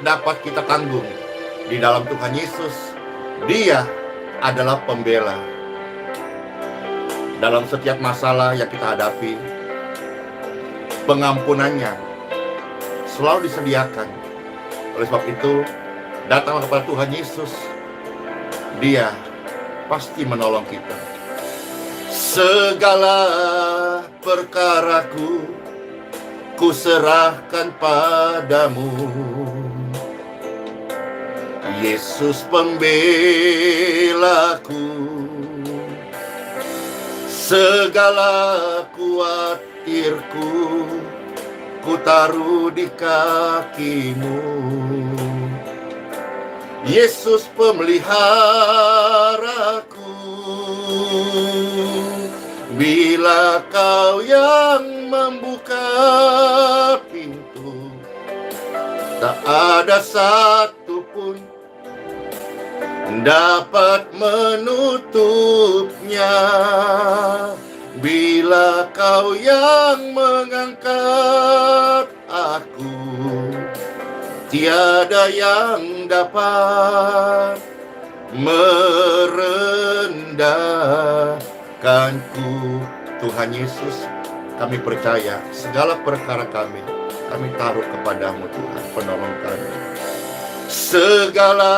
dapat kita tanggung di dalam Tuhan Yesus. Dia adalah pembela. Dalam setiap masalah yang kita hadapi, pengampunannya selalu disediakan. Oleh sebab itu, datanglah kepada Tuhan Yesus. Dia pasti menolong kita. Segala perkaraku kuserahkan padamu, Yesus pembelaku. Segala khawatirku ku taruh di kakimu, Yesus pemeliharaku. Bila kau yang membuka pintu, tak ada satu pun dapat menutupnya. Bila kau yang mengangkat aku, tiada yang dapat merendahkanku. Tuhan Yesus, kami percaya segala perkara kami taruh kepadamu Tuhan, penolong kami. Segala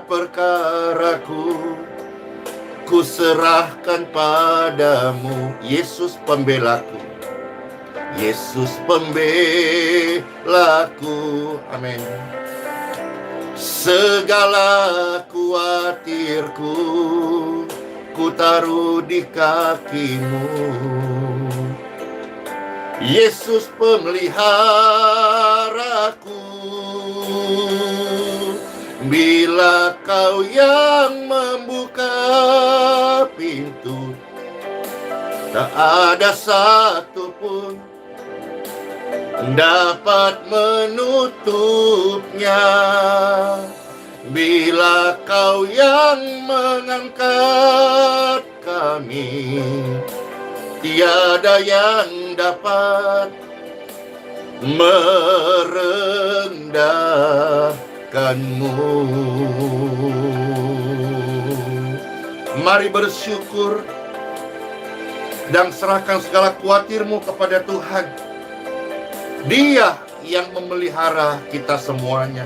perkaraku kuserahkan padamu, Yesus pembelaku, Yesus pembelaku. Amin. Segala khawatirku ku taruh di kakimu, Yesus pemeliharaku. Bila kau yang membuka pintu, tak ada satu pun dapat menutupnya. Bila kau yang mengangkat kami, tiada yang dapat merendahkanmu. Mari bersyukur dan serahkan segala khawatirmu kepada Tuhan. Dia yang memelihara kita semuanya.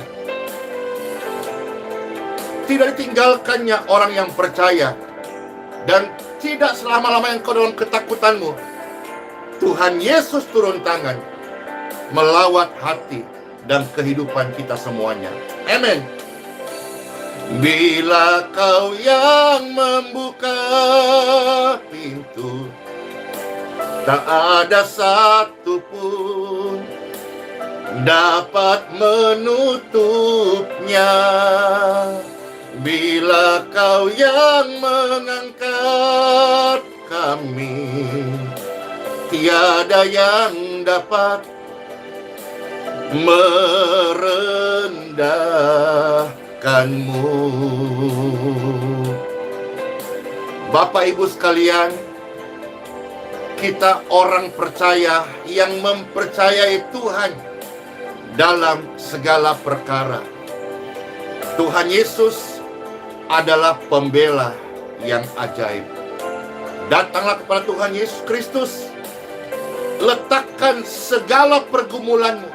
Tidak ditinggalkannya orang yang percaya, dan tidak selama-lamanya engkau dalam ketakutanmu. Tuhan Yesus turun tangan melawat hati dan kehidupan kita semuanya. Amin. Bila kau yang membuka pintu, tak ada satu pun dapat menutupnya. Bila kau yang mengangkat kami, tiada yang dapat merendahkanmu. Bapak Ibu sekalian, kita orang percaya yang mempercayai Tuhan dalam segala perkara. Tuhan Yesus adalah pembela yang ajaib. Datanglah kepada Tuhan Yesus Kristus. Letakkan segala pergumulanmu,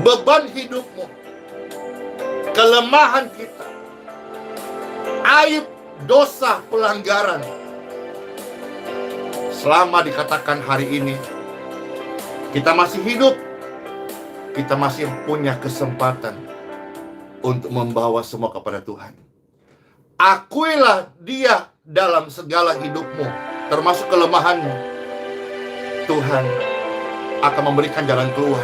beban hidupmu, kelemahan kita, aib, dosa, pelanggaran. Selama dikatakan hari ini kita masih hidup, kita masih punya kesempatan untuk membawa semua kepada Tuhan. Akuilah Dia dalam segala hidupmu, termasuk kelemahanmu. Tuhan akan memberikan jalan keluar.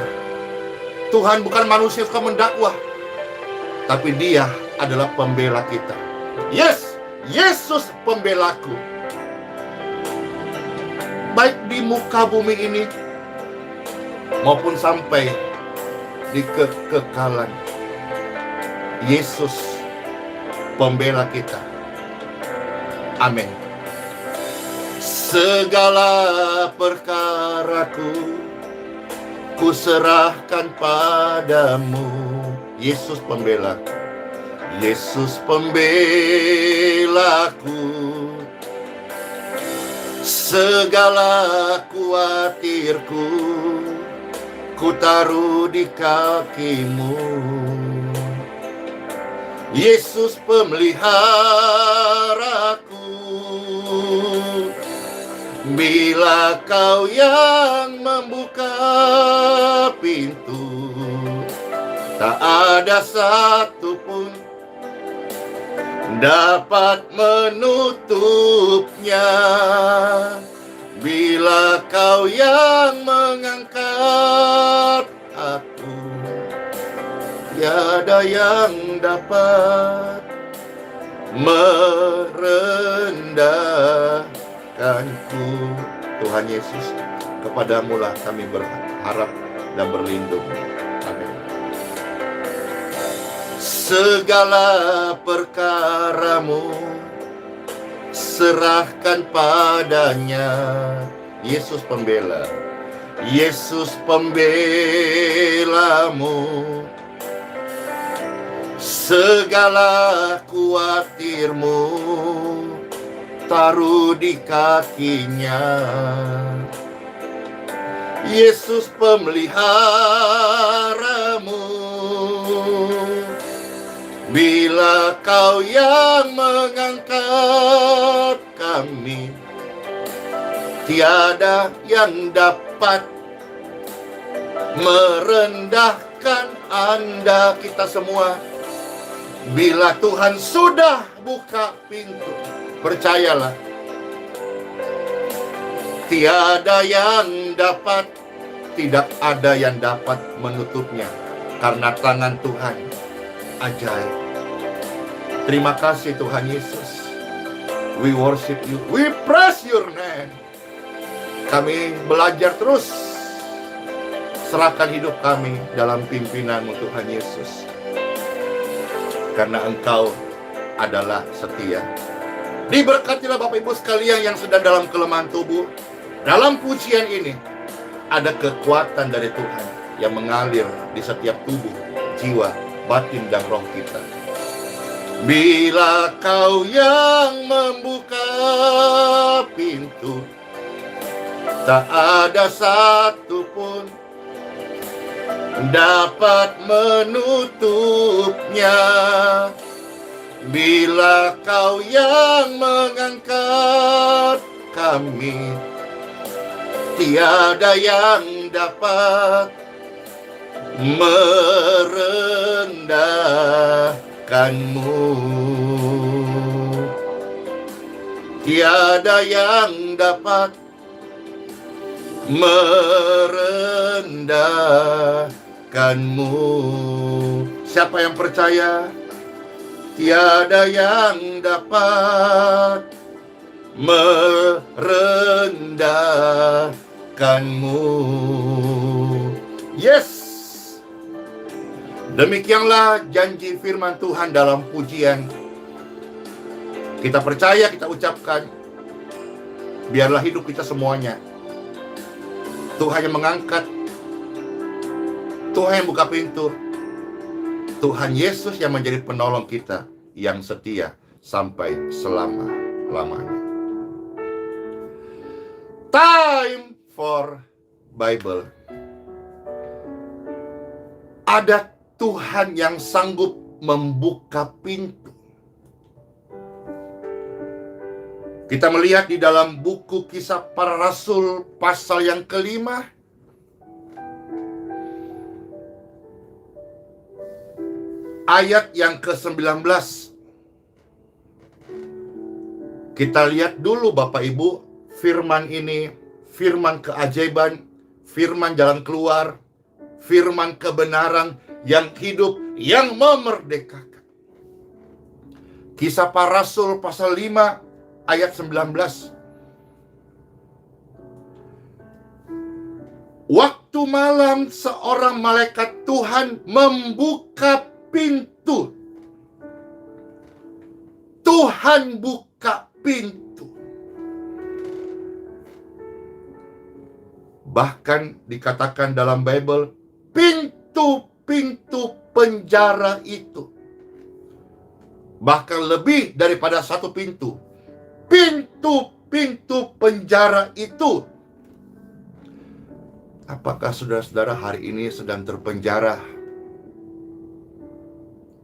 Tuhan bukan manusia yang suka mendakwah, tapi Dia adalah pembela kita. Yes, Yesus pembelaku. Baik di muka bumi ini maupun sampai di kekekalan, Yesus pembela kita. Amin. Segala perkaraku ku serahkan padamu. Yesus pembela, Yesus pembelaku, segala khawatirku ku taruh di kakimu. Yesus pemeliharaku, bila kau yang membuka pintu, tak ada satupun dapat menutupnya. Bila kau yang mengangkat aku, tiada yang dapat merendahkanku. Tuhan Yesus, kepadamu-lah kami berharap dan berlindung. Amin. Segala perkaramu serahkan padanya. Yesus pembela, Yesus pembelamu, segala khawatirmu taruh di kakinya. Yesus pemeliharamu, bila kau yang mengangkat kami, tiada yang dapat merendahkan Anda, kita semua. Bila Tuhan sudah buka pintu, percayalah, tiada yang dapat, tidak ada yang dapat menutupnya, karena tangan Tuhan ajaib. Terima kasih Tuhan Yesus. We worship you, we praise your name. Kami belajar terus, serahkan hidup kami dalam pimpinan-Mu Tuhan Yesus, karena Engkau adalah setia. Diberkatilah Bapak Ibu sekalian yang sedang dalam kelemahan tubuh. Dalam pujian ini ada kekuatan dari Tuhan yang mengalir di setiap tubuh, jiwa, batin dan roh kita. Bila kau yang membuka pintu, tak ada satupun dapat menutupnya. Bila kau yang mengangkat kami, tiada yang dapat merendahkanmu. Tiada yang dapat merendahkanmu. Siapa yang percaya? Tiada yang dapat merendahkanmu. Yes. Demikianlah janji firman Tuhan dalam pujian. Kita percaya, kita ucapkan. Biarlah hidup kita semuanya Tuhan yang mengangkat, Tuhan yang buka pintu, Tuhan Yesus yang menjadi penolong kita yang setia sampai selama-lamanya. Time for Bible. Ada Tuhan yang sanggup membuka pintu. Kita melihat di dalam buku Kisah Para Rasul pasal yang ke-5. Ayat yang ke-19. Kita lihat dulu Bapak Ibu, firman ini, firman keajaiban, firman jalan keluar, firman kebenaran yang hidup, yang memerdekakan. Kisah Para Rasul pasal 5 ayat 19. Waktu malam seorang malaikat Tuhan membuka pintu. Tuhan buka pintu. Bahkan dikatakan dalam Bible, pintu-pintu penjara itu, bahkan lebih daripada satu pintu, pintu-pintu penjara itu. Apakah saudara-saudara hari ini sedang terpenjara,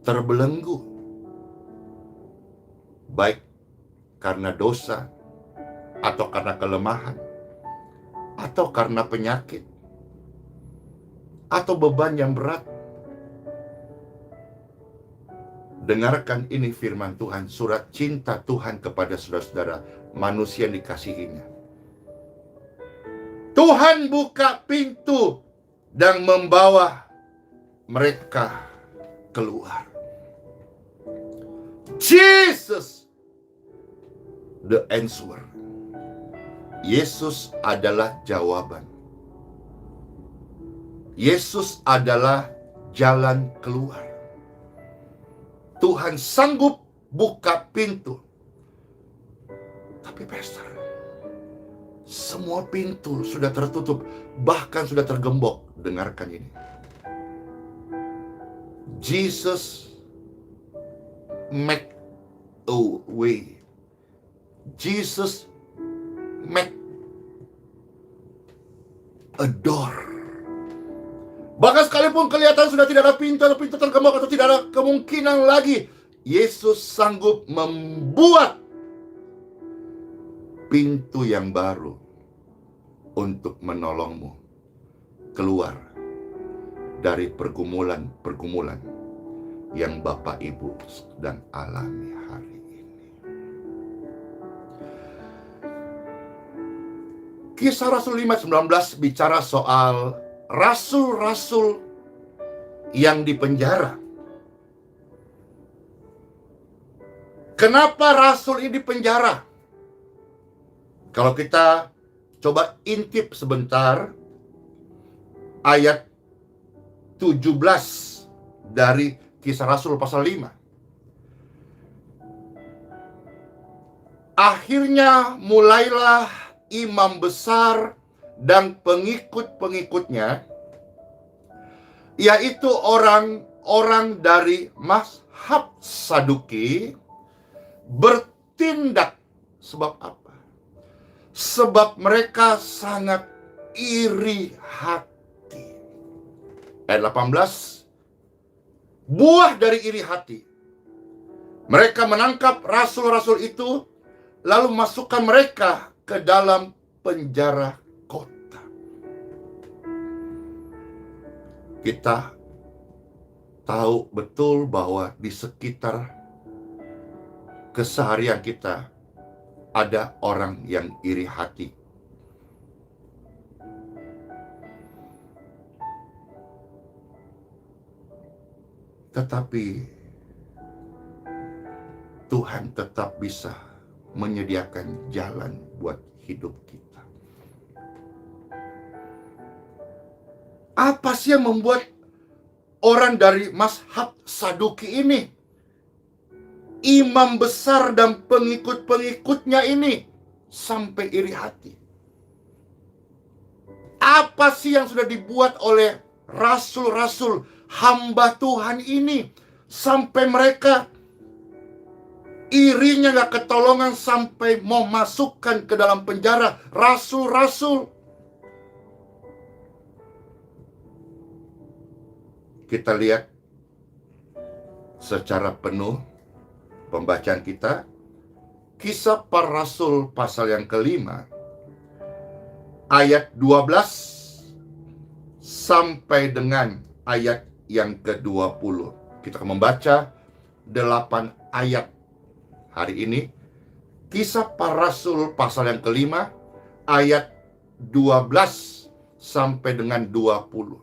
terbelenggu, baik karena dosa, atau karena kelemahan, atau karena penyakit, atau beban yang berat? Dengarkan ini firman Tuhan, surat cinta Tuhan kepada saudara-saudara manusia yang dikasihinya. Tuhan buka pintu dan membawa mereka keluar. Jesus, the answer. Yesus adalah jawaban. Yesus adalah jalan keluar. Tuhan sanggup buka pintu. Tapi pastor, semua pintu sudah tertutup, bahkan sudah tergembok. Dengarkan ini. Jesus make a way. Jesus make a door. Bahkan sekalipun kelihatan sudah tidak ada pintu, atau pintu tergembok, atau tidak ada kemungkinan lagi, Yesus sanggup membuat pintu yang baru untuk menolongmu keluar dari pergumulan-pergumulan yang Bapak Ibu sedang alami hari ini. Kisah Rasul 5:19 bicara soal rasul-rasul yang dipenjara. Kenapa rasul ini dipenjara? Kalau kita coba intip sebentar ayat 17 dari Kisah Rasul pasal 5. Akhirnya mulailah imam besar dan pengikut-pengikutnya, yaitu orang-orang dari mazhab Saduki, bertindak. Sebab apa? Sebab mereka sangat iri hati. Ayat 18, buah dari iri hati, mereka menangkap rasul-rasul itu, lalu masukkan mereka ke dalam penjara kota. Kita tahu betul bahwa di sekitar keseharian kita ada orang yang iri hati. Tetapi Tuhan tetap bisa menyediakan jalan buat hidup kita. Apa sih yang membuat orang dari mazhab Saduki ini, imam besar dan pengikut-pengikutnya ini, sampai iri hati? Apa sih yang sudah dibuat oleh rasul-rasul hamba Tuhan ini, sampai mereka irinya gak ketolongan, sampai mau masukkan ke dalam penjara rasul-rasul? Kita lihat secara penuh pembacaan kita, Kisah Para Rasul pasal yang kelima, ayat 12 sampai dengan ayat yang ke-20. Kita akan membaca 8 ayat hari ini. Kisah Para Rasul pasal yang kelima, ayat 12 sampai dengan 20.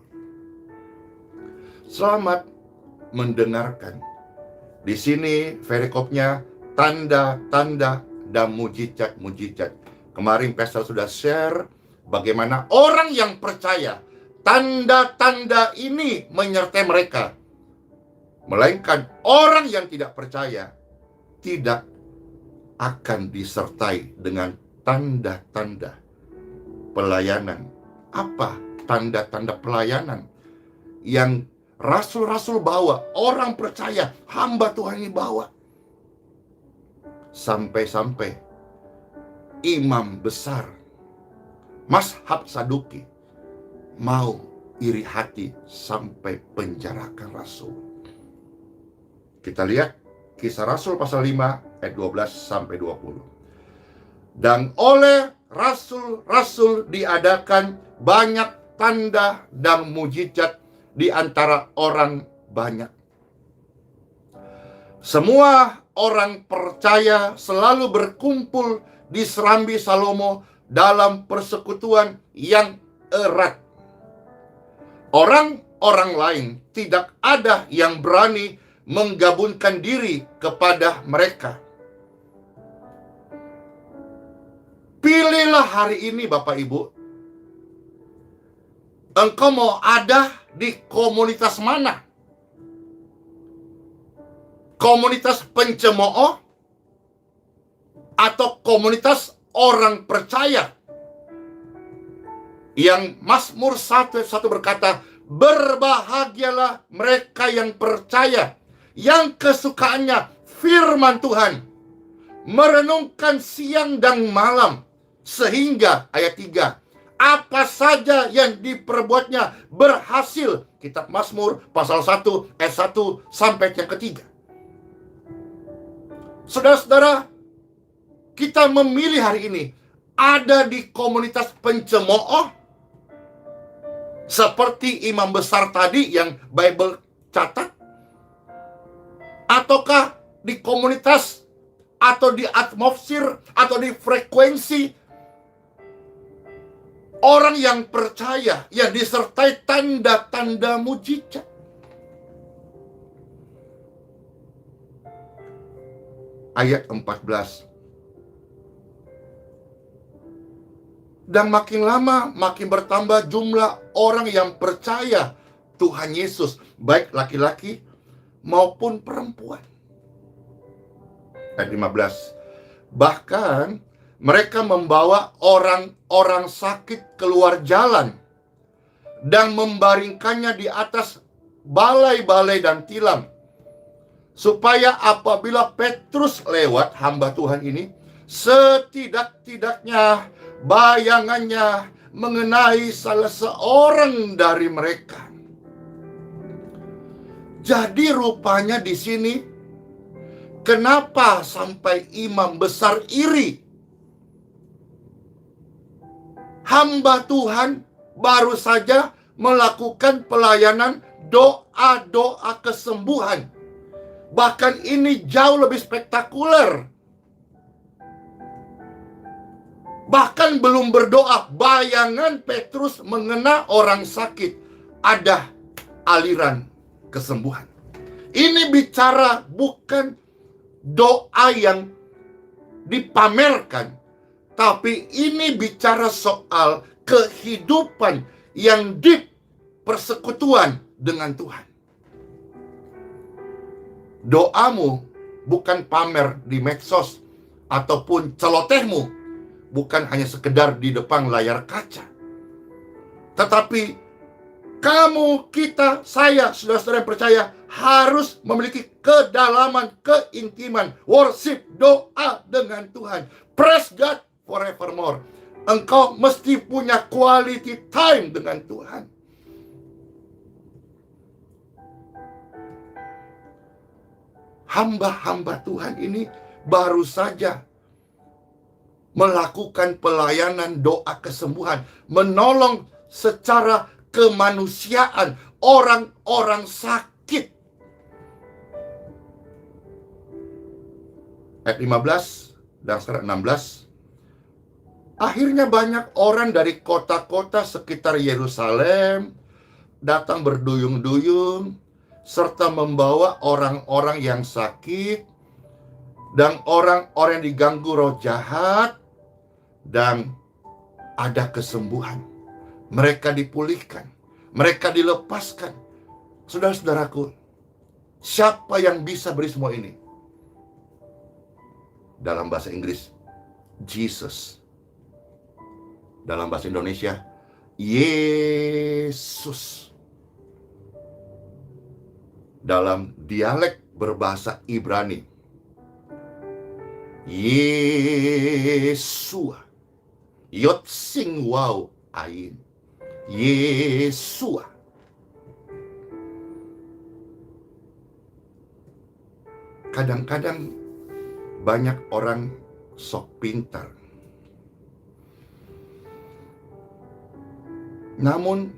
Selamat mendengarkan. Di sini perikopnya tanda-tanda dan mujizat-mujizat. Kemarin pastor sudah share bagaimana orang yang percaya tanda-tanda ini menyertai mereka. Melainkan orang yang tidak percaya tidak akan disertai dengan tanda-tanda pelayanan Apa tanda-tanda pelayanan yang rasul-rasul bawa, orang percaya, hamba Tuhan ini bawa? Sampai-sampai imam besar mazhab Saduki mau iri hati sampai penjarakan rasul. Kita lihat Kisah Rasul pasal 5 ayat 12 sampai 20. Dan oleh rasul-rasul diadakan banyak tanda dan mujizat di antara orang banyak. Semua orang percaya selalu berkumpul di serambi Salomo dalam persekutuan yang erat. Orang-orang lain tidak ada yang berani menggabungkan diri kepada mereka. Pilihlah hari ini Bapak Ibu, engkau mau ada di komunitas mana? Komunitas pencemooh atau komunitas orang percaya? Yang Mazmur 1 berkata, berbahagialah mereka yang percaya, yang kesukaannya firman Tuhan, merenungkan siang dan malam, sehingga ayat 3, apa saja yang diperbuatnya berhasil. Kitab Mazmur pasal 1 ayat 1 sampai yang ketiga. Saudara-saudara, kita memilih hari ini ada di komunitas pencemooh seperti imam besar tadi yang Bible catat, ataukah di komunitas atau di atmosfer atau di frekuensi orang yang percaya yang disertai tanda-tanda mujizat? Ayat 14. Dan makin lama makin bertambah jumlah orang yang percaya Tuhan Yesus, baik laki-laki maupun perempuan. Ayat 15. Bahkan mereka membawa orang-orang sakit keluar jalan dan membaringkannya di atas balai-balai dan tilam, supaya apabila Petrus lewat, hamba Tuhan ini, setidak-tidaknya bayangannya mengenai salah seorang dari mereka. Jadi rupanya di sini, kenapa sampai imam besar iri? Hamba Tuhan baru saja melakukan pelayanan doa-doa kesembuhan. Bahkan ini jauh lebih spektakuler. Bahkan belum berdoa, bayangan Petrus mengena orang sakit, ada aliran kesembuhan. Ini bicara bukan doa yang dipamerkan, tapi ini bicara soal kehidupan yang deep, persekutuan dengan Tuhan. Doamu bukan pamer di medsos ataupun celotehmu, bukan hanya sekedar di depan layar kaca. Tetapi kamu, kita, saya, saudara-saudara yang percaya harus memiliki kedalaman, keintiman, worship, doa dengan Tuhan. Praise God forevermore. Engkau mesti punya quality time dengan Tuhan. Hamba-hamba Tuhan ini baru saja melakukan pelayanan doa kesembuhan, menolong secara kemanusiaan orang-orang sakit. Ayat 15 dan sekarang 16. Akhirnya banyak orang dari kota-kota sekitar Yerusalem datang berduyun-duyun serta membawa orang-orang yang sakit dan orang-orang yang diganggu roh jahat, dan ada kesembuhan. Mereka dipulihkan, mereka dilepaskan. Saudara-saudaraku, siapa yang bisa beri semua ini? Dalam bahasa Inggris, Jesus. Dalam bahasa Indonesia, Yesus. Dalam dialek berbahasa Ibrani, Yesua. Yot sing wow ain. Yesua. Kadang-kadang banyak orang sok pintar. Namun,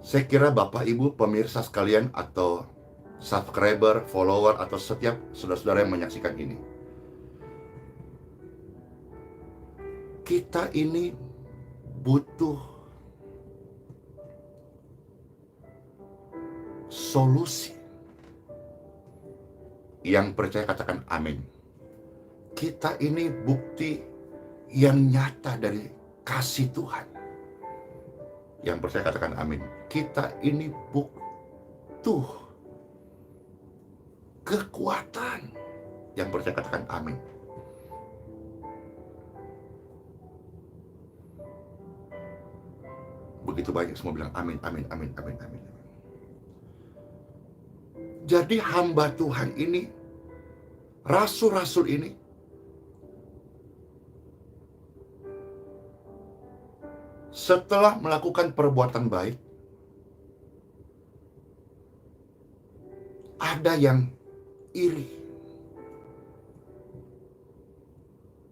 saya kira Bapak Ibu pemirsa sekalian atau subscriber, follower, atau setiap saudara-saudara yang menyaksikan ini, kita ini butuh solusi. Yang percaya katakan amin. Kita ini bukti yang nyata dari kasih Tuhan. Yang percaya katakan amin. Kita ini butuh kekuatan. Yang percaya katakan amin. Begitu banyak semua bilang amin, amin, amin, amin, amin. Jadi hamba Tuhan ini, rasul-rasul ini, setelah melakukan perbuatan baik, ada yang iri.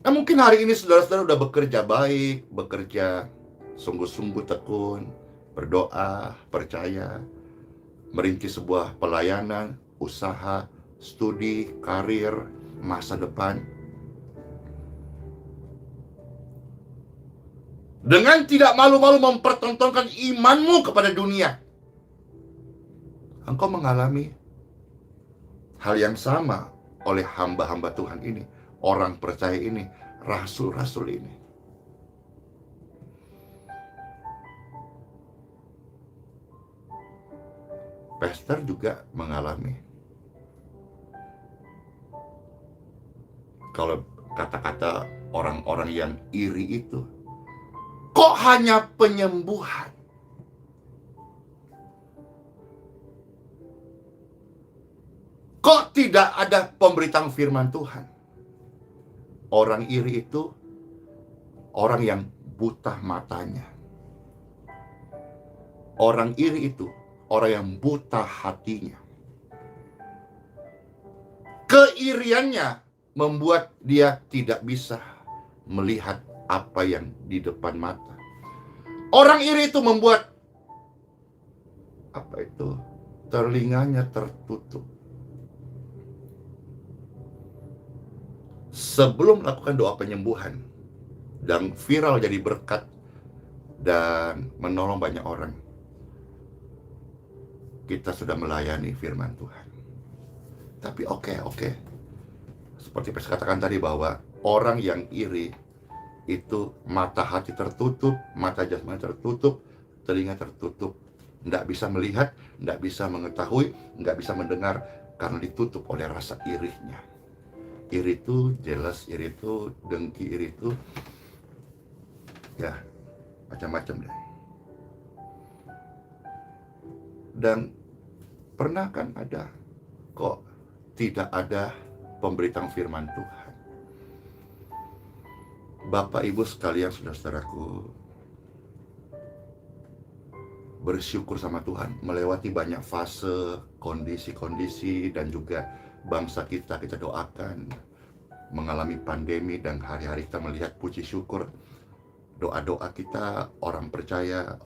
Nah, mungkin hari ini saudara-saudara udah bekerja baik, bekerja sungguh-sungguh tekun, berdoa, percaya, merintis sebuah pelayanan, usaha, studi, karir, masa depan. Dengan tidak malu-malu mempertontonkan imanmu kepada dunia, engkau mengalami hal yang sama oleh hamba-hamba Tuhan ini, orang percaya ini, rasul-rasul ini. Pastor juga mengalami. Kalau kata-kata orang-orang yang iri itu, kok hanya penyembuhan? Kok tidak ada pemberitaan firman Tuhan? Orang iri itu orang yang buta matanya. Orang iri itu orang yang buta hatinya. Keiriannya membuat dia tidak bisa melihat apa yang di depan mata. Orang iri itu membuat telinganya tertutup. Sebelum melakukan doa penyembuhan dan viral jadi berkat dan menolong banyak orang, kita sudah melayani firman Tuhan. Tapi oke. Seperti saya katakan tadi bahwa orang yang iri itu mata hati tertutup, mata jasmani tertutup, telinga tertutup. Nggak bisa melihat, nggak bisa mengetahui, nggak bisa mendengar karena ditutup oleh rasa irinya. Iri itu jealous, iri itu dengki, iri itu ya macam-macam deh. Dan pernah kan ada kok tidak ada pemberitaan firman Tuhan. Bapak Ibu sekalian, saudara-saudaraku, bersyukur sama Tuhan melewati banyak fase, kondisi-kondisi, dan juga bangsa kita doakan mengalami pandemi, dan hari-hari kita melihat puji syukur doa-doa kita orang percaya,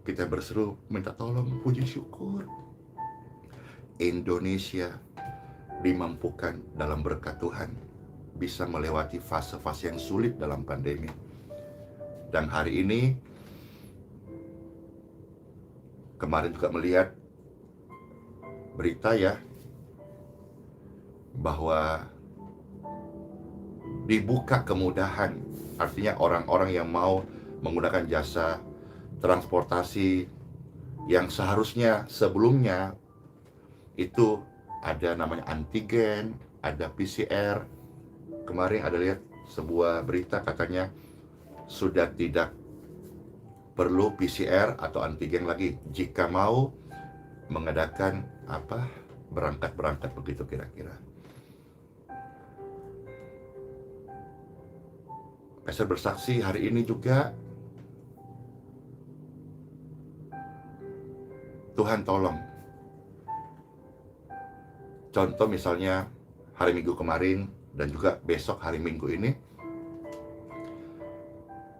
kita berseru minta tolong, puji syukur Indonesia dimampukan dalam berkat Tuhan bisa melewati fase-fase yang sulit dalam pandemi. Dan hari ini kemarin juga melihat berita ya bahwa dibuka kemudahan, artinya orang-orang yang mau menggunakan jasa transportasi yang seharusnya sebelumnya itu ada namanya antigen, ada PCR. Kemarin ada lihat sebuah berita katanya sudah tidak perlu PCR atau antigen lagi jika mau mengadakan berangkat begitu kira-kira. Pastor bersaksi hari ini juga Tuhan tolong. Contoh misalnya hari Minggu kemarin dan juga besok hari Minggu ini,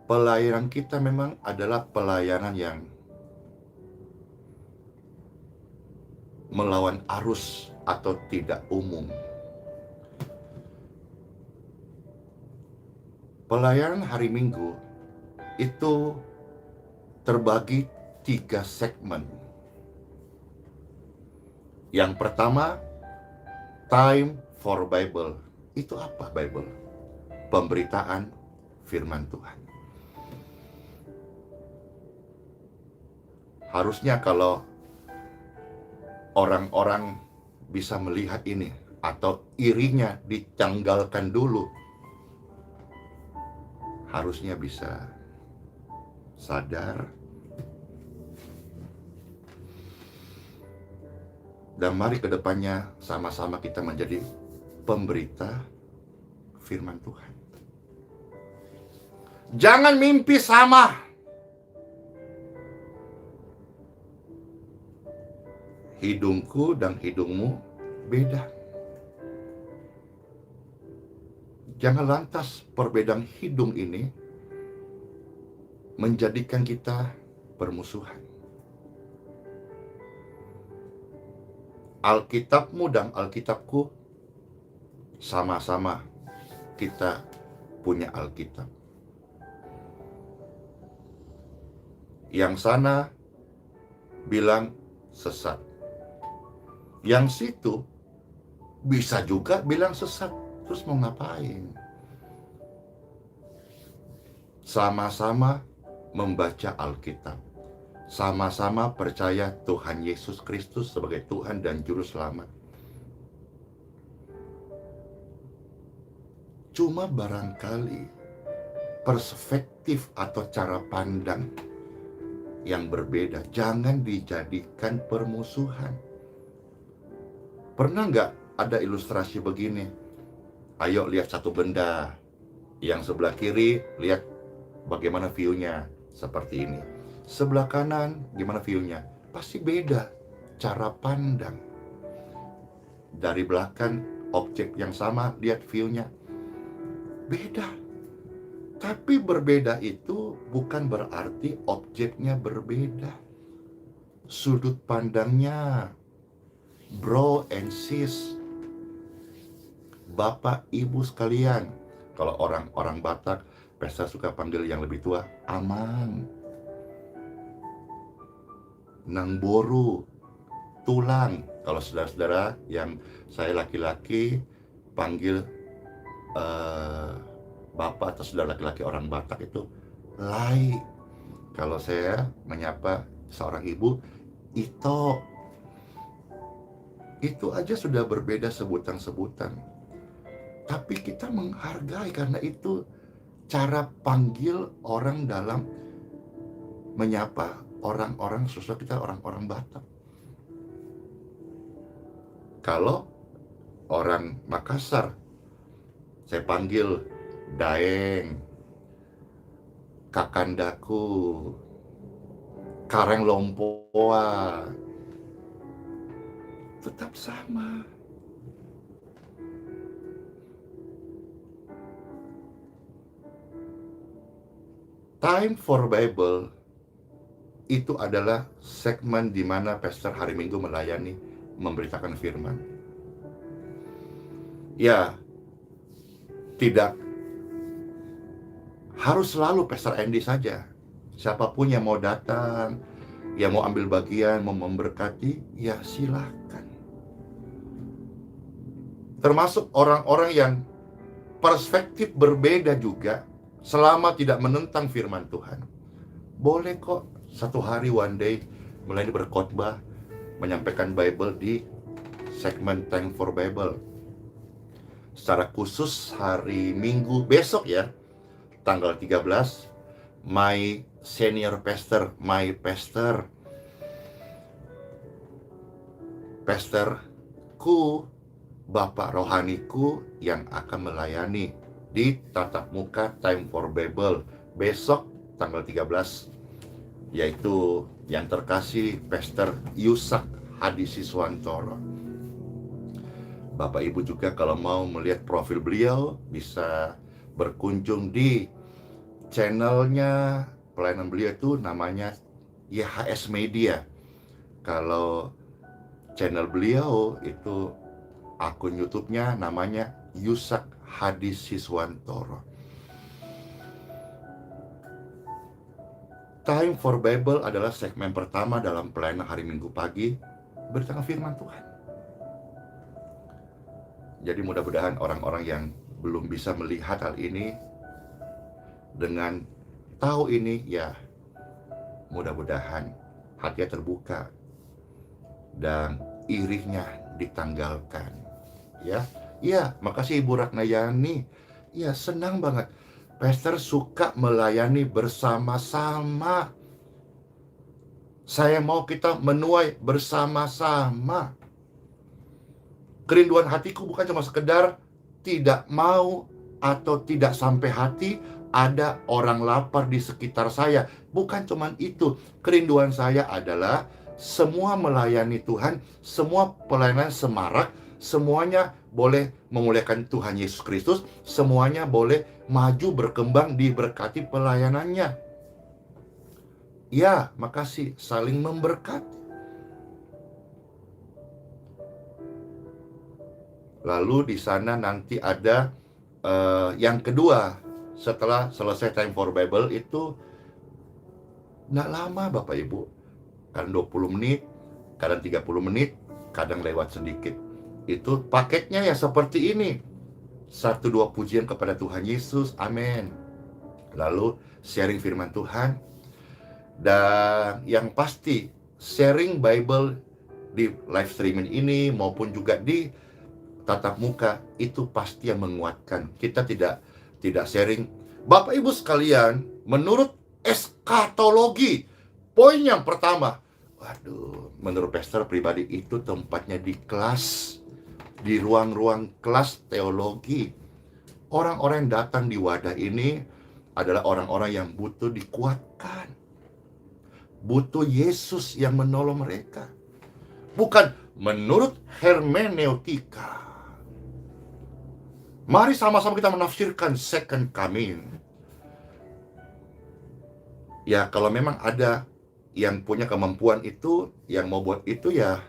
pelayanan kita memang adalah pelayanan yang melawan arus atau tidak umum. Pelayanan hari Minggu itu terbagi 3 segmen. Yang pertama, Time for Bible. Itu apa Bible? Pemberitaan firman Tuhan. Harusnya kalau orang-orang bisa melihat ini atau irinya ditanggalkan dulu, harusnya bisa sadar. Dan mari ke depannya sama-sama kita menjadi pemberita firman Tuhan. Jangan mimpi sama. Hidungku dan hidungmu beda. Jangan lantas perbedaan hidung ini menjadikan kita bermusuhan. Alkitabmu dan Alkitabku sama-sama kita punya Alkitab. Yang sana bilang sesat. Yang situ bisa juga bilang sesat. Terus mau ngapain? Sama-sama membaca Alkitab. Sama-sama percaya Tuhan Yesus Kristus sebagai Tuhan dan Juru Selamat. Cuma barangkali perspektif atau cara pandang yang berbeda. Jangan dijadikan permusuhan. Pernah nggak ada ilustrasi begini? Ayo lihat satu benda. Yang sebelah kiri, lihat bagaimana view-nya. Seperti ini. Sebelah kanan, gimana view-nya? Pasti beda cara pandang. Dari belakang, objek yang sama, lihat view-nya. Beda. Tapi berbeda itu bukan berarti objeknya berbeda. Sudut pandangnya. Bro and sis. Bapak, ibu sekalian. Kalau orang-orang Batak, Pastor suka panggil yang lebih tua, Amang. Nang boru, tulang. Kalau saudara-saudara yang saya laki-laki panggil bapak atau saudara laki-laki orang Batak itu lai. Kalau saya menyapa seorang ibu, Ito. Itu aja sudah berbeda sebutan-sebutan. Tapi kita menghargai karena itu cara panggil orang dalam menyapa orang-orang sosok kita, orang-orang Batak. Kalau orang Makassar, saya panggil Daeng, Kakandaku, Kareng Lompoa. Tetap sama. Time for Bible itu adalah segmen di mana Pastor hari Minggu melayani, memberitakan firman. Ya, tidak harus selalu Pastor Andy saja. Siapapun yang mau datang, yang mau ambil bagian, mau memberkati, ya silakan. Termasuk orang-orang yang perspektif berbeda juga, selama tidak menentang firman Tuhan. Boleh kok satu hari one day mulai berkhotbah, menyampaikan Bible di segmen Time for Bible. Secara khusus hari Minggu besok ya, tanggal 13 Mei senior pastor, my pastor, pastorku, bapak rohaniku yang akan melayani di tatap muka Time for Bible besok tanggal 13, yaitu yang terkasih Pastor Yusak Hadisiswantoro. Bapak Ibu juga kalau mau melihat profil beliau bisa berkunjung di channelnya pelayanan beliau, itu namanya YHS Media. Kalau channel beliau itu akun YouTube-nya namanya Yusak Hadisiswantoro. Time for Bible adalah segmen pertama dalam pelayanan hari Minggu pagi bertengah firman Tuhan. Jadi mudah-mudahan orang-orang yang belum bisa melihat hal ini, dengan tahu ini, ya mudah-mudahan hatinya terbuka dan irihnya ditanggalkan. Ya, makasih Ibu Ratnayani. Ya, senang banget. Pastor suka melayani bersama-sama. Saya mau kita menuai bersama-sama. Kerinduan hatiku bukan cuma sekedar tidak mau atau tidak sampai hati ada orang lapar di sekitar saya. Bukan cuma itu. Kerinduan saya adalah semua melayani Tuhan, semua pelayanan semarak, semuanya boleh memuliakan Tuhan Yesus Kristus, semuanya boleh maju berkembang diberkati pelayanannya. Ya, makasih, saling memberkati. Lalu di sana nanti ada yang kedua, setelah selesai Time for Bible itu nggak lama Bapak Ibu, kadang 20 menit, kadang 30 menit, kadang lewat sedikit. Itu paketnya ya seperti ini. 1-2 pujian kepada Tuhan Yesus, amin. Lalu sharing firman Tuhan. Dan yang pasti sharing Bible di live streaming ini maupun juga di tatap muka itu pasti yang menguatkan. Kita tidak sharing. Bapak Ibu sekalian, menurut eskatologi, poin yang pertama, waduh, menurut pastor pribadi itu tempatnya di kelas, di ruang-ruang kelas teologi. Orang-orang yang datang di wadah ini adalah orang-orang yang butuh dikuatkan, butuh Yesus yang menolong mereka, bukan menurut hermeneutika. Mari sama-sama kita menafsirkan second coming. Ya, kalau memang ada yang punya kemampuan itu, yang mau buat itu, ya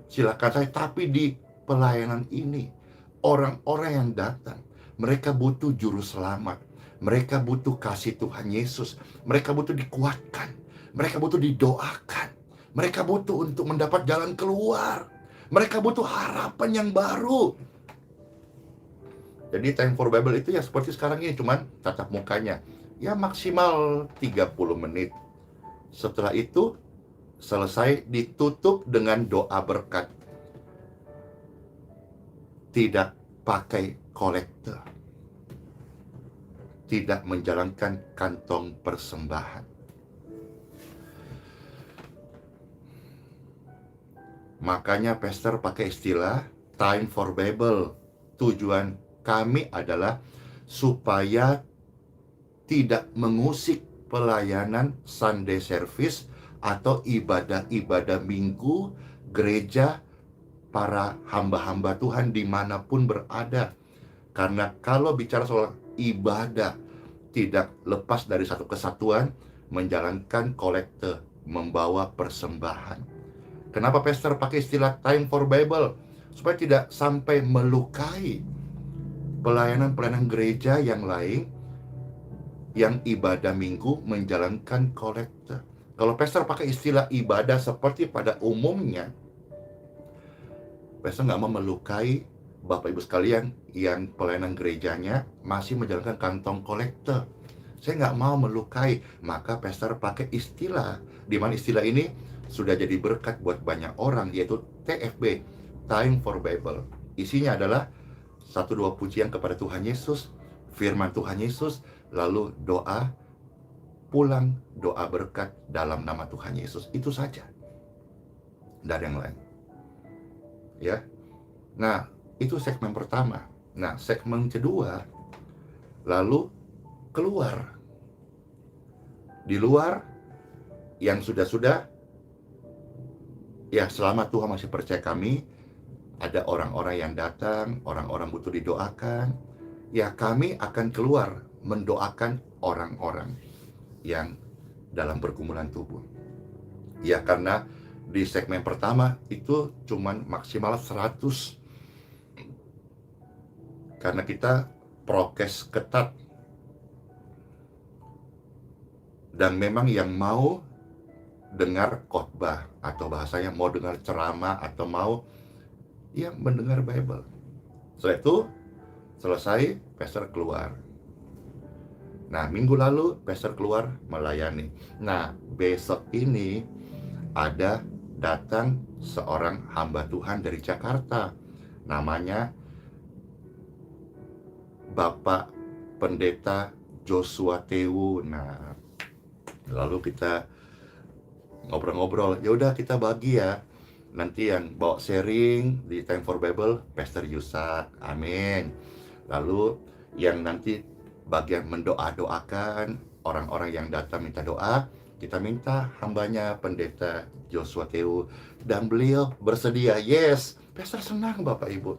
silakan saya. Tapi di pelayanan ini, orang-orang yang datang, mereka butuh juru selamat, mereka butuh kasih Tuhan Yesus, mereka butuh dikuatkan, mereka butuh didoakan, mereka butuh untuk mendapat jalan keluar, mereka butuh harapan yang baru. Jadi Time for Bible itu ya seperti sekarang ini, cuman tatap mukanya ya maksimal 30 menit. Setelah itu selesai, ditutup dengan doa berkat. Tidak pakai kolektor, tidak menjalankan kantong persembahan. Makanya pastor pakai istilah Time for Bible. Tujuan kami adalah supaya tidak mengusik pelayanan Sunday service atau ibadah-ibadah minggu gereja para hamba-hamba Tuhan dimanapun berada. Karena kalau bicara soal ibadah, tidak lepas dari satu kesatuan, menjalankan kolekte, membawa persembahan. Kenapa pastor pakai istilah Time for Bible? Supaya tidak sampai melukai pelayanan-pelayanan gereja yang lain yang ibadah minggu menjalankan kolekte. Kalau pastor pakai istilah ibadah seperti pada umumnya, pastor nggak mau melukai Bapak Ibu sekalian yang pelayanan gerejanya masih menjalankan kantong kolekte. Saya nggak mau melukai, maka pastor pakai istilah, di mana istilah ini sudah jadi berkat buat banyak orang, yaitu TFB, Time for Bible. Isinya adalah 1-2 pujian kepada Tuhan Yesus, firman Tuhan Yesus, lalu doa pulang doa berkat dalam nama Tuhan Yesus. Itu saja. Dari yang lain. Ya. Nah, itu segmen pertama. Nah, segmen kedua, lalu keluar. Di luar, yang sudah-sudah, ya selama Tuhan masih percaya kami, ada orang-orang yang datang, orang-orang butuh didoakan, ya kami akan keluar mendoakan orang-orang yang dalam pergumulan tubuh. Ya, karena di segmen pertama itu cuman maksimal 100. Karena kita prokes ketat. Dan memang yang mau dengar khotbah atau bahasanya mau dengar ceramah atau mau ya mendengar Bible. Setelah itu selesai, pastor keluar. Nah, minggu lalu pastor keluar melayani. Nah, besok ini ada datang seorang hamba Tuhan dari Jakarta. Namanya Bapak Pendeta Joshua Tewu. Nah, lalu kita ngobrol-ngobrol. Ya udah kita bagi ya. Nanti yang bawa sharing di Time for Bible, Pastor Yusak. Amin. Lalu yang nanti bagian mendoa-doakan orang-orang yang datang minta doa, kita minta hambanya Pendeta Joshua Tewu, dan beliau bersedia. Yes, Pastor senang Bapak Ibu.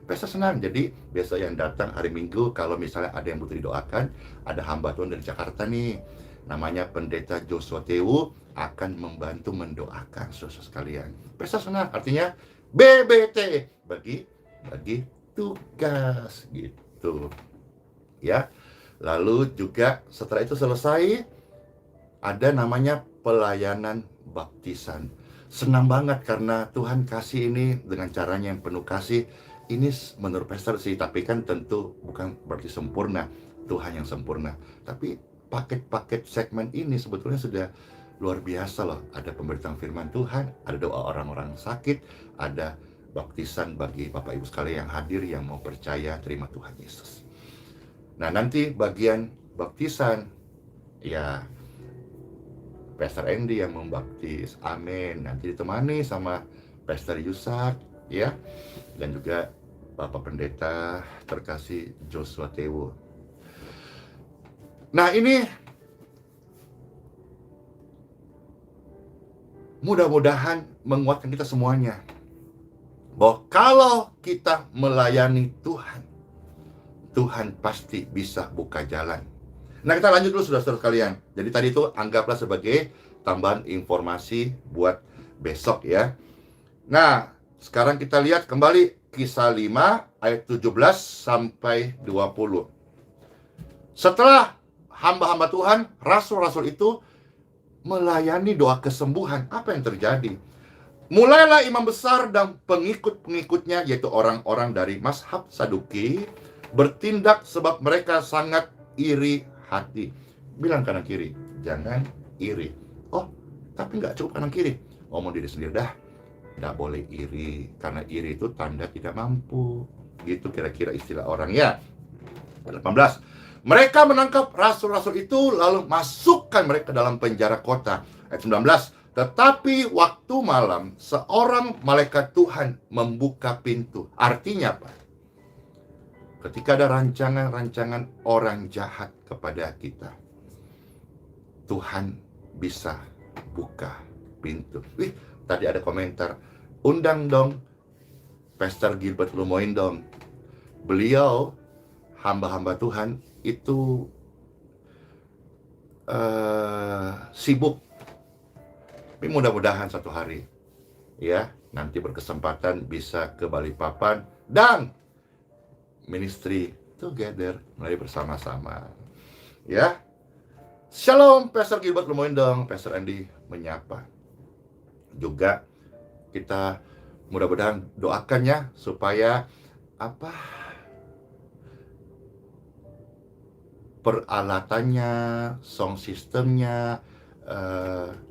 Pastor senang. Jadi biasa yang datang hari Minggu, kalau misalnya ada yang butuh didoakan, ada hamba Tuhan dari Jakarta nih, namanya Pendeta Joshua Tewu, akan membantu mendoakan saudara sekalian. Pastor senang, artinya BBT, bagi tugas gitu. Ya. Lalu juga setelah itu selesai, ada namanya pelayanan baptisan. Senang banget karena Tuhan kasih ini dengan caranya yang penuh kasih. Ini menurut pastor sih, tapi kan tentu bukan berarti sempurna. Tuhan yang sempurna. Tapi paket-paket segmen ini sebetulnya sudah luar biasa loh. Ada pemberitaan firman Tuhan, ada doa orang-orang sakit, ada baptisan bagi Bapak Ibu sekalian yang hadir, yang mau percaya terima Tuhan Yesus. Nah, nanti bagian baptisan, ya Pastor Andy yang membaptis, amin. Nanti ditemani sama Pastor Yusak, ya, dan juga Bapak Pendeta terkasih Joshua Tewu. Nah, ini mudah-mudahan menguatkan kita semuanya, bahwa kalau kita melayani Tuhan, Tuhan pasti bisa buka jalan. Nah, kita lanjut dulu saudara-saudara sekalian. Jadi tadi itu anggaplah sebagai tambahan informasi buat besok ya. Nah, sekarang kita lihat kembali Kisah 5 ayat 17 sampai 20. Setelah hamba-hamba Tuhan, rasul-rasul itu melayani doa kesembuhan, apa yang terjadi? Mulailah imam besar dan pengikut-pengikutnya, yaitu orang-orang dari mazhab Saduki, bertindak sebab mereka sangat iri hati. Bilang kanan kiri, jangan iri. Oh, tapi nggak cukup kanan kiri. Ngomong diri sendiri dah, nggak boleh iri. Karena iri itu tanda tidak mampu. Gitu kira-kira istilah orangnya. 18. Mereka menangkap rasul-rasul itu, lalu masukkan mereka ke dalam penjara kota. Ayat 19. Tetapi waktu malam, seorang malaikat Tuhan membuka pintu. Artinya apa? Ketika ada rancangan-rancangan orang jahat kepada kita, Tuhan bisa buka pintu. Wih, tadi ada komentar, undang dong Pastor Gilbert Lumoin dong. Beliau, hamba-hamba Tuhan, itu sibuk. Tapi mudah-mudahan satu hari, ya, nanti berkesempatan bisa ke Balikpapan dan ministry together, mulai bersama-sama. Ya. Shalom, Pastor Gilbert Lumoin dong, Pastor Andy menyapa. Juga kita mudah-mudahan doakannya supaya peralatannya, sound systemnya,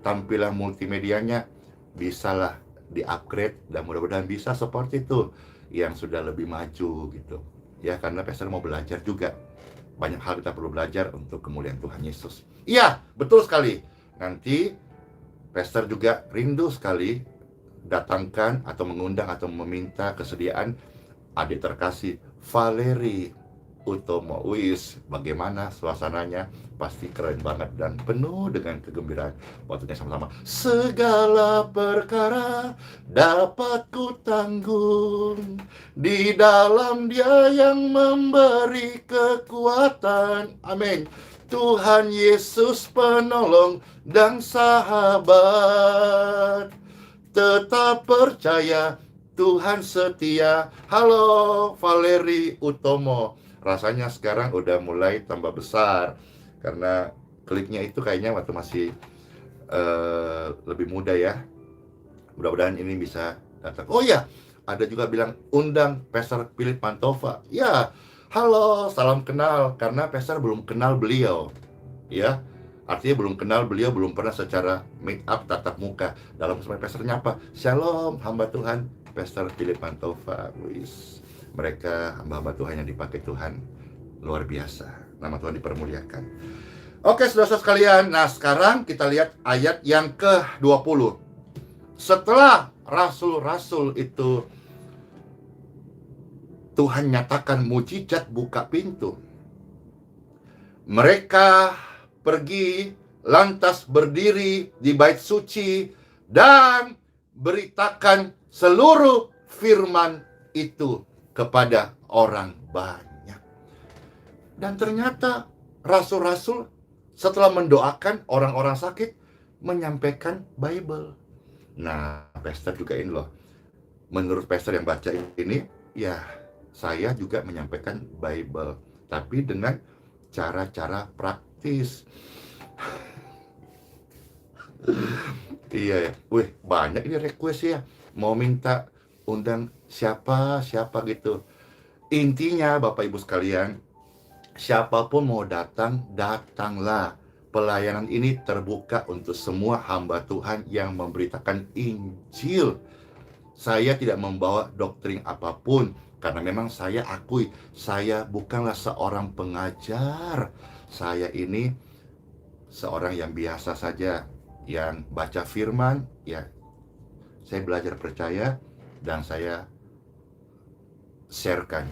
tampilan multimedianya bisalah di-upgrade, dan mudah-mudahan bisa seperti itu yang sudah lebih maju gitu. Ya, karena pastor mau belajar juga. banyak hal kita perlu belajar untuk kemuliaan Tuhan Yesus. Iya, betul sekali. Nanti pastor juga rindu sekali datangkan atau mengundang atau meminta kesediaan adik terkasih Valeri Utomo. Wis, bagaimana suasananya? Pasti keren banget dan penuh dengan kegembiraan. Waktunya sama-sama. Segala perkara dapat ku tanggung di dalam Dia yang memberi kekuatan. Amin. Tuhan Yesus penolong dan sahabat. Tetap percaya, Tuhan setia. Halo Valeri Utomo. Rasanya sekarang udah mulai tambah besar karena kliknya itu kayaknya waktu masih lebih muda ya. Mudah-mudahan ini bisa datang. Oh ya, ada juga bilang undang Pastor Philip Mantova. Ya, halo, salam kenal karena Pastor belum kenal beliau. Ya, artinya belum kenal beliau, belum pernah secara make up tatap muka. Dalam kesempatan Pastor nyapa, Shalom hamba Tuhan Pastor Philip Mantova. Wis, mereka hamba-hamba Tuhan yang dipakai Tuhan luar biasa. Nama Tuhan dipermuliakan. Oke, saudara sekalian. Nah, sekarang kita lihat ayat yang ke-20. Setelah rasul-rasul itu Tuhan nyatakan mujizat buka pintu, mereka pergi lantas berdiri di bait suci dan beritakan seluruh firman itu kepada orang banyak. Dan ternyata rasul-rasul setelah mendoakan orang-orang sakit menyampaikan Bible. Nah, pastor juga ini loh. Menurut pastor yang baca ini, ya saya juga menyampaikan Bible, tapi dengan cara-cara praktis. Iya ya. Wih, banyak ini request ya. Mau minta undang siapa gitu. Intinya Bapak Ibu sekalian, siapapun mau datang, datanglah. Pelayanan ini terbuka untuk semua hamba Tuhan yang memberitakan Injil. Saya tidak membawa doktrin apapun, karena memang saya akui, saya bukanlah seorang pengajar. Saya ini seorang yang biasa saja, yang baca firman, ya saya belajar percaya, dan saya sharekan.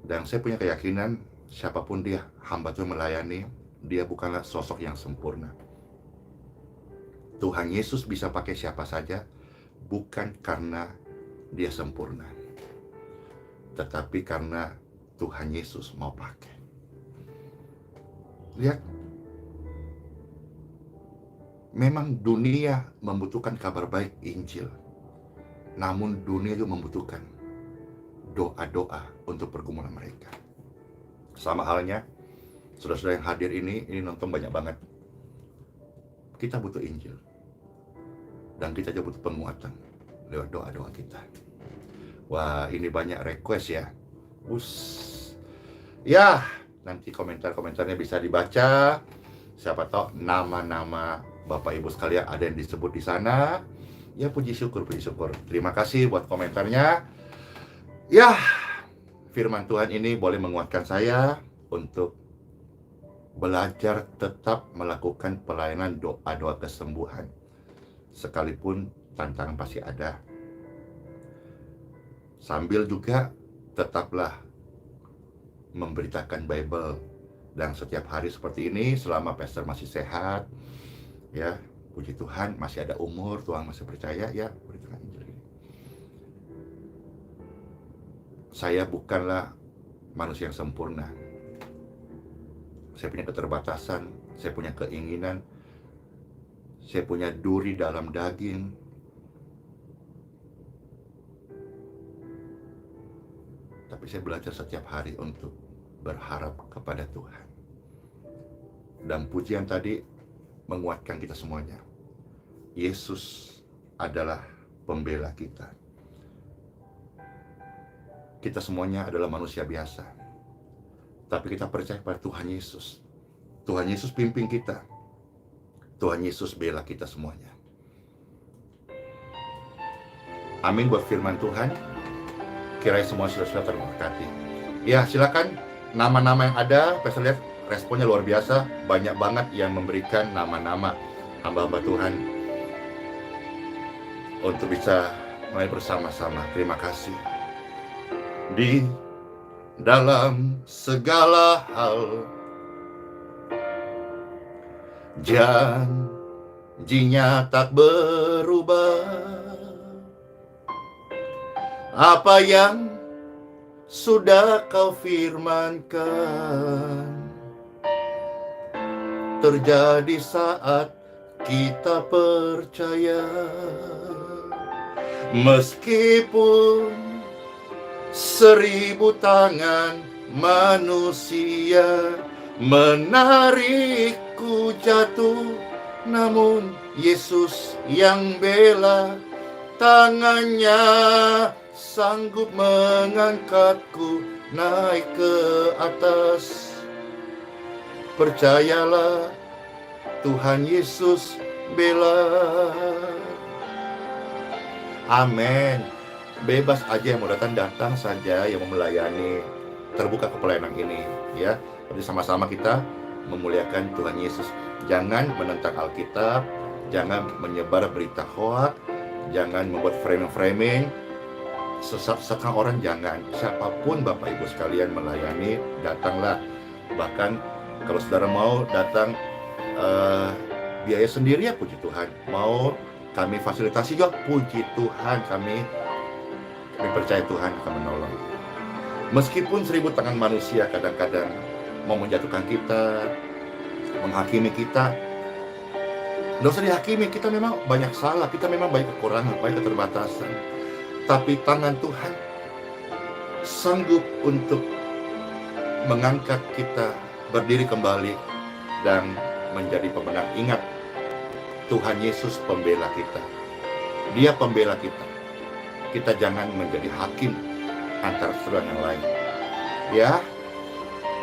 Dan saya punya keyakinan, siapapun dia, hamba Tuhan melayani, dia bukanlah sosok yang sempurna. Tuhan Yesus bisa pakai siapa saja, bukan karena dia sempurna, tetapi karena Tuhan Yesus mau pakai. Lihat, memang dunia membutuhkan kabar baik Injil, namun dunia juga membutuhkan doa-doa untuk pergumulan mereka. Sama halnya, saudara-saudara yang hadir ini nonton banyak banget. Kita butuh Injil. Dan kita juga butuh penguatan lewat doa-doa kita. Wah, ini banyak request ya. Ya, nanti komentar-komentarnya bisa dibaca. Siapa tahu nama-nama Bapak Ibu sekalian ada yang disebut di sana. Ya, puji syukur. Terima kasih buat komentarnya. Ya, firman Tuhan ini boleh menguatkan saya untuk belajar tetap melakukan pelayanan doa-doa kesembuhan. Sekalipun tantangan pasti ada, sambil juga tetaplah memberitakan Bible. Dan setiap hari seperti ini, selama pastor masih sehat, ya puji Tuhan masih ada umur, Tuhan masih percaya, ya beritakan Injil ini. Saya bukanlah manusia yang sempurna. Saya punya keterbatasan, saya punya keinginan, saya punya duri dalam daging. Tapi saya belajar setiap hari untuk berharap kepada Tuhan. Dan pujian tadi menguatkan kita semuanya. Yesus adalah pembela kita. Kita semuanya adalah manusia biasa. Tapi kita percaya pada Tuhan Yesus. Tuhan Yesus pimpin kita. Tuhan Yesus bela kita semuanya. Amin buat firman Tuhan. Kiranya semua saudara-saudara terberkati. Ya, silakan nama-nama yang ada, saya lihat responnya luar biasa, banyak banget yang memberikan nama-nama hamba-hamba Tuhan untuk bisa mulai bersama-sama. Terima kasih. Di dalam segala hal, janjinya tak berubah. Apa yang sudah kau firmankan terjadi saat kita percaya. Meskipun 1000 tangan manusia menarikku jatuh, namun Yesus yang bela, tangannya sanggup mengangkatku naik ke atas. Percayalah, Tuhan Yesus bela. Amin. Bebas aja yang mau datang saja, yang mau melayani. Terbuka ke pelayanan ini, ya. Jadi sama-sama kita memuliakan Tuhan Yesus. Jangan menentang Alkitab, jangan menyebar berita hoax, jangan membuat framing-framing, sesat-sesatkan orang, jangan. Siapapun Bapak Ibu sekalian melayani, datanglah. Bahkan kalau saudara mau datang biaya sendiri, ya puji Tuhan. Mau kami fasilitasi juga, puji Tuhan. Kami percaya Tuhan akan menolong. Meskipun 1000 tangan manusia kadang-kadang mau menjatuhkan kita, menghakimi kita, nggak usah dihakimi. Kita memang banyak salah, kita memang banyak kekurangan, banyak keterbatasan. Tapi tangan Tuhan sanggup untuk mengangkat kita berdiri kembali dan menjadi pemenang. Ingat, Tuhan Yesus pembela kita. Dia pembela kita. Kita jangan menjadi hakim antara saudara yang lain. Ya,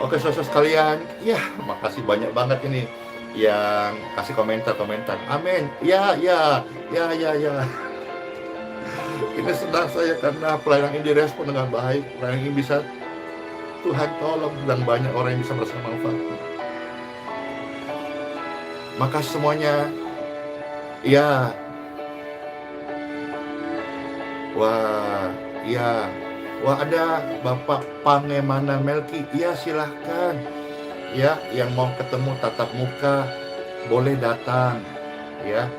oke saudara sekalian. Ya, makasih banyak banget ini yang kasih komentar. Amin. Ya. Ini senang saya karena pelayanan ini direspon dengan baik. Pelayanan ini bisa Tuhan tolong dan banyak orang yang bisa merasa manfaat. Makasih semuanya. Ya. Wah, ada Bapak Pangemana Melki. Ya, silahkan. Ya, yang mau ketemu tatap muka boleh datang. Ya.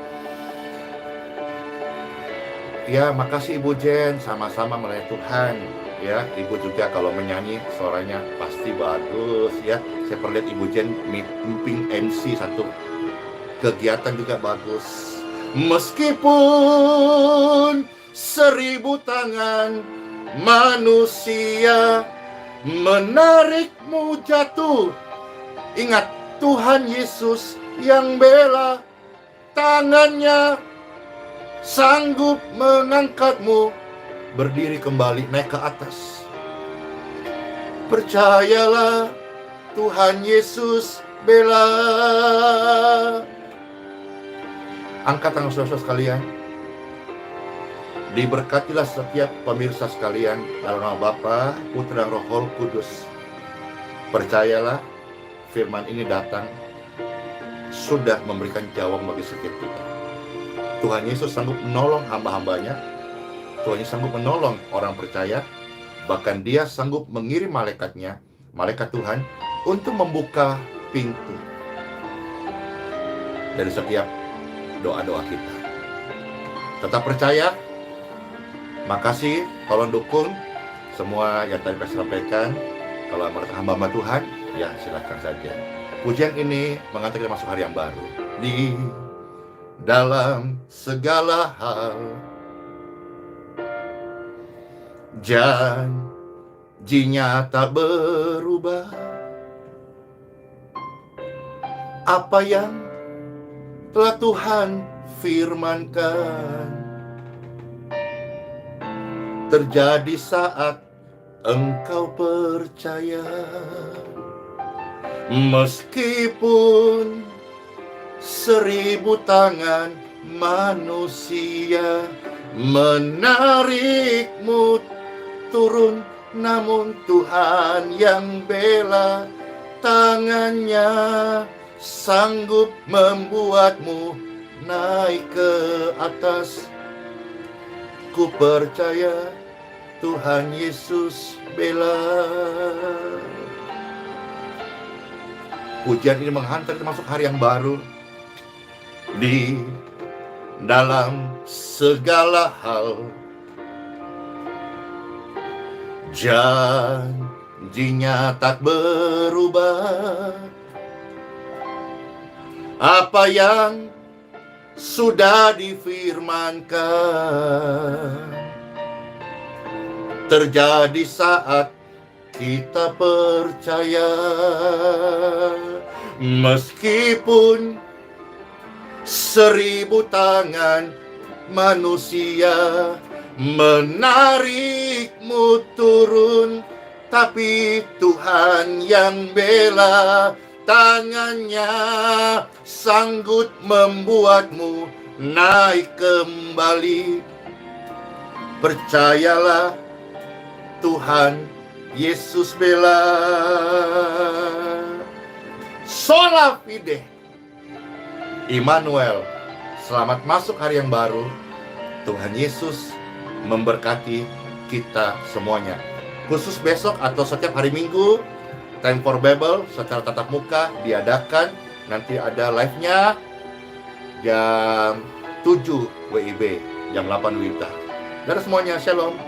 Ya, makasih Ibu Jen, sama-sama melayani Tuhan. Ya, Ibu juga kalau menyanyi suaranya pasti bagus ya. Saya perlihat Ibu Jen mimpin MC satu kegiatan juga bagus. Meskipun 1000 tangan manusia menarikmu jatuh, ingat Tuhan Yesus yang bela, tangannya sanggup mengangkatmu berdiri kembali, naik ke atas. Percayalah, Tuhan Yesus bela. Angkat tangan saudara sekalian. Diberkatilah setiap pemirsa sekalian dalam nama Bapa, Putra, dan Roh Kudus. Percayalah, firman ini datang sudah memberikan jawaban bagi setiap kita. Tuhan Yesus sanggup menolong hamba-hambanya. Tuhan Yesus sanggup menolong orang percaya. Bahkan Dia sanggup mengirim malaikatnya, malaikat Tuhan, untuk membuka pintu dari setiap doa-doa kita. Tetap percaya. Makasih, tolong dukung semua yang tadi saya sampaikan. Kalau merasa hamba Tuhan, ya silakan saja. Pujian ini mengantar kita masuk hari yang baru. Di dalam segala hal, janjinya tak berubah. Apa yang telah Tuhan firmankan terjadi saat engkau percaya. Meskipun 1000 tangan manusia menarikmu turun, namun Tuhan yang bela. Tangannya sanggup membuatmu naik ke atas. Ku percaya Tuhan Yesus bela. Pujian ini menghantar kita masuk hari yang baru. Di dalam segala hal janjinya tak berubah. Apa yang sudah difirmankan terjadi saat kita percaya. Meskipun 1000 tangan manusia menarikmu turun, tapi Tuhan yang bela. Tangannya sanggup membuatmu naik kembali. Percayalah, Tuhan Yesus bela. Sola fide. Immanuel, selamat masuk hari yang baru. Tuhan Yesus memberkati kita semuanya. Khusus besok atau setiap hari Minggu, Time for Bible secara tatap muka diadakan. Nanti ada live-nya jam 7 WIB, jam 8 WITA. Dan semuanya, shalom.